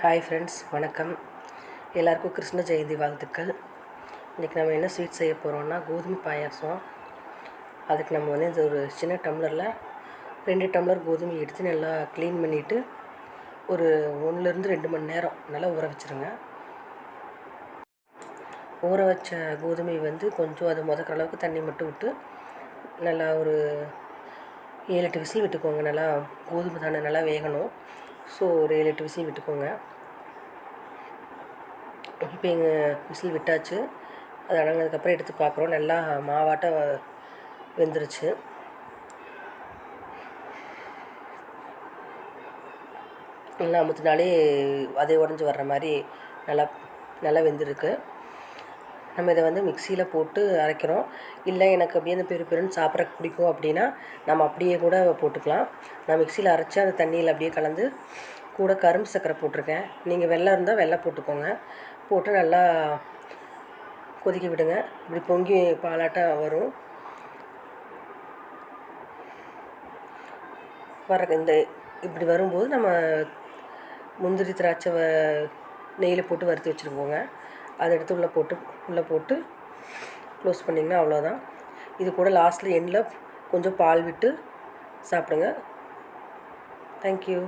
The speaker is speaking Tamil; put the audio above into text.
ஹாய் ஃப்ரெண்ட்ஸ், வணக்கம். எல்லாருக்கும் கிருஷ்ண ஜெயந்தி வாழ்த்துக்கள். இன்றைக்கி நம்ம என்ன ஸ்வீட் செய்ய போகிறோம்னா கோதுமை பாயாசம். அதுக்கு நம்ம இந்த ஒரு சின்ன டம்ளரில் 2 டம்ளர் கோதுமை எடுத்து நல்லா க்ளீன் பண்ணிவிட்டு ஒரு 1லேருந்து 2 மணி நேரம் நல்லா ஊற வச்சுருங்க. ஊற வச்ச கோதுமை கொஞ்சம் அது முதக்கிற அளவுக்கு தண்ணி மட்டும் விட்டு நல்லா ஒரு 7-8 விசில் விட்டுக்கோங்க. நல்லா கோதுமை தானே நல்லா வேகணும். ஸோ ஒரு 7-8 விசில் விட்டுக்கோங்க. இப்போ எங்கள் விசில் விட்டாச்சு. அது அடங்கினதுக்கப்புறம் எடுத்து பார்க்குறோம். நல்லா மாவாட்ட வெந்துருச்சு. நல்லா அமுத்தினாலே அதே உடஞ்சி வர்ற மாதிரி நல்லா வெந்திருக்கு. நம்ம இதை மிக்சியில் போட்டு அரைக்கிறோம். இல்லை எனக்கு அப்படியே அந்த பெருன்னு சாப்பிட்றக்கு பிடிக்கும் அப்படின்னா நம்ம அப்படியே கூட போட்டுக்கலாம். நான் மிக்சியில் அரைச்சி அந்த தண்ணியில் அப்படியே கலந்து கூட கரும்பு சர்க்கரை போட்டிருக்கேன். நீங்கள் வெல்லம் இருந்தால் வெல்லம் போட்டுக்கோங்க. போட்டு நல்லா கொதிக்க விடுங்க. இப்படி பொங்கி பாலாட்டம் வரும். இப்படி வரும்போது நம்ம முந்திரி திராட்சை நெய்யில் போட்டு வறுத்து வச்சுருக்கோங்க. அதை எடுத்து உள்ளே போட்டு க்ளோஸ் பண்ணிங்கன்னா அவ்வளோதான். இது கூட லாஸ்ட்டில் எண்டில் கொஞ்சம் பால் விட்டு சாப்பிடுங்க. தேங்க்யூ.